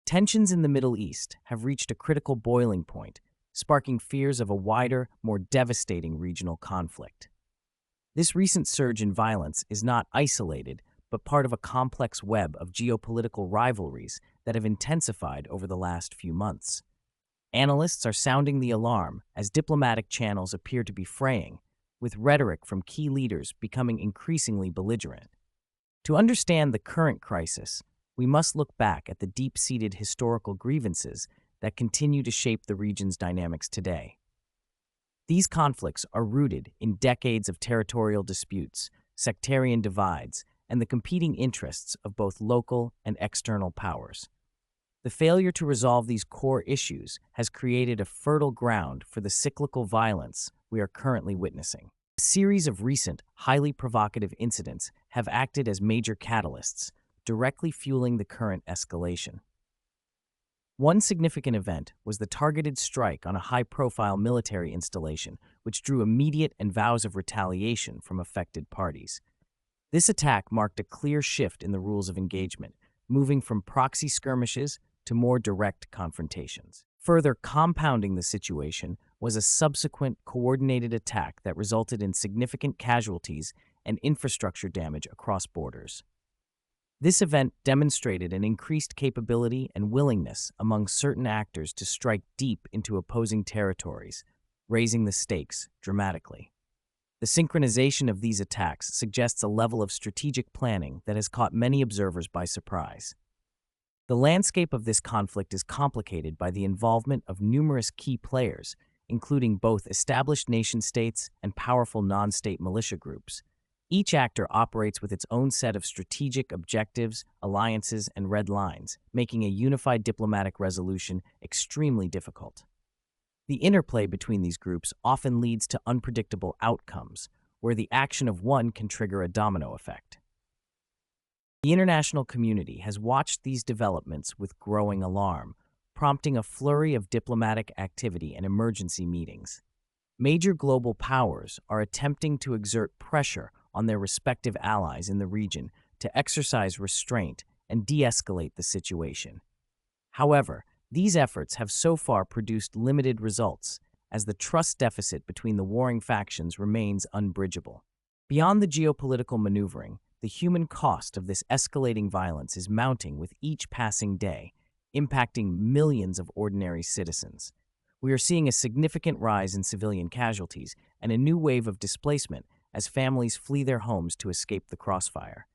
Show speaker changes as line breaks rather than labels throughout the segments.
Tensions in the Middle East have reached a critical boiling point, sparking fears of a wider, more devastating regional conflict. This recent surge in violence is not isolated, but part of a complex web of geopolitical rivalries that have intensified over the last few months. Analysts are sounding the alarm as diplomatic channels appear to be fraying, with rhetoric from key leaders becoming increasingly belligerent. To understand the current crisis, we must look back at the deep-seated historical grievances that continue to shape the region's dynamics today. These conflicts are rooted in decades of territorial disputes, sectarian divides, and the competing interests of both local and external powers. The failure to resolve these core issues has created a fertile ground for the cyclical violence we are currently witnessing. A series of recent, highly provocative incidents have acted as major catalysts, directly fueling the current escalation. One significant event was the targeted strike on a high-profile military installation, which drew immediate and vows of retaliation from affected parties. This attack marked a clear shift in the rules of engagement, moving from proxy skirmishes to more direct confrontations. Further compounding the situation was a subsequent coordinated attack that resulted in significant casualties and infrastructure damage across borders. This event demonstrated an increased capability and willingness among certain actors to strike deep into opposing territories, raising the stakes dramatically. The synchronization of these attacks suggests a level of strategic planning that has caught many observers by surprise. The landscape of this conflict is complicated by the involvement of numerous key players, including both established nation-states and powerful non-state militia groups. Each actor operates with its own set of strategic objectives, alliances, and red lines, making a unified diplomatic resolution extremely difficult. The interplay between these groups often leads to unpredictable outcomes, where the action of one can trigger a domino effect. The international community has watched these developments with growing alarm, prompting a flurry of diplomatic activity and emergency meetings. Major global powers are attempting to exert pressure on their respective allies in the region to exercise restraint and de-escalate the situation. However, these efforts have so far produced limited results, as the trust deficit between the warring factions remains unbridgeable. Beyond the geopolitical maneuvering, the human cost of this escalating violence is mounting with each passing day, impacting millions of ordinary citizens. We are seeing a significant rise in civilian casualties and a new wave of displacement as families flee their homes to escape the crossfire.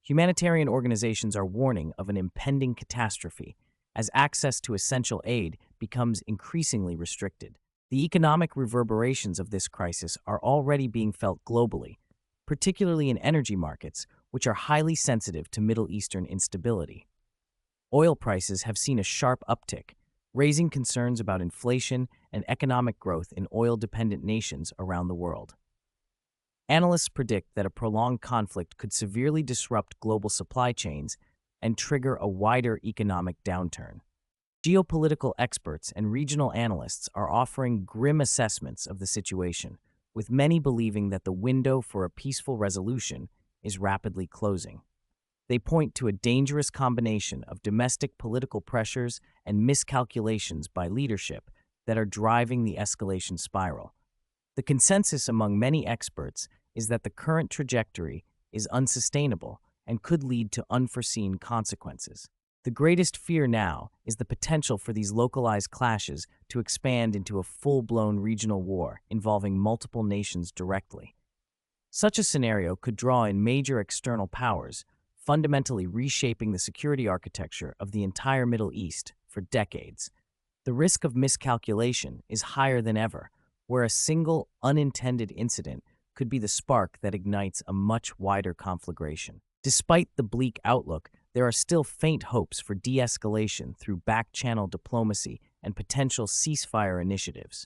Humanitarian organizations are warning of an impending catastrophe as access to essential aid becomes increasingly restricted. The economic reverberations of this crisis are already being felt globally, particularly in energy markets, which are highly sensitive to Middle Eastern instability. Oil prices have seen a sharp uptick, raising concerns about inflation and economic growth in oil-dependent nations around the world. Analysts predict that a prolonged conflict could severely disrupt global supply chains and trigger a wider economic downturn. Geopolitical experts and regional analysts are offering grim assessments of the situation, with many believing that the window for a peaceful resolution is rapidly closing. They point to a dangerous combination of domestic political pressures and miscalculations by leadership that are driving the escalation spiral. The consensus among many experts is that the current trajectory is unsustainable and could lead to unforeseen consequences. The greatest fear now is the potential for these localized clashes to expand into a full-blown regional war involving multiple nations directly. Such a scenario could draw in major external powers, fundamentally reshaping the security architecture of the entire Middle East for decades. The risk of miscalculation is higher than ever, where a single unintended incident could be the spark that ignites a much wider conflagration. Despite the bleak outlook, there are still faint hopes for de-escalation through back-channel diplomacy and potential ceasefire initiatives.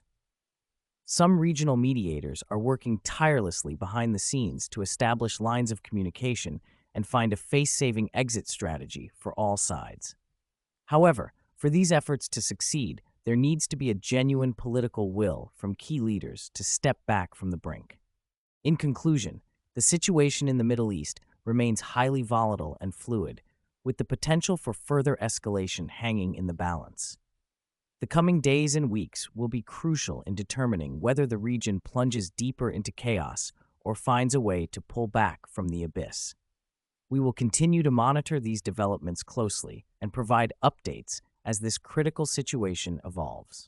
Some regional mediators are working tirelessly behind the scenes to establish lines of communication and find a face-saving exit strategy for all sides. However, for these efforts to succeed, there needs to be a genuine political will from key leaders to step back from the brink. In conclusion, the situation in the Middle East remains highly volatile and fluid, with the potential for further escalation hanging in the balance. The coming days and weeks will be crucial in determining whether the region plunges deeper into chaos or finds a way to pull back from the abyss. We will continue to monitor these developments closely and provide updates as this critical situation evolves.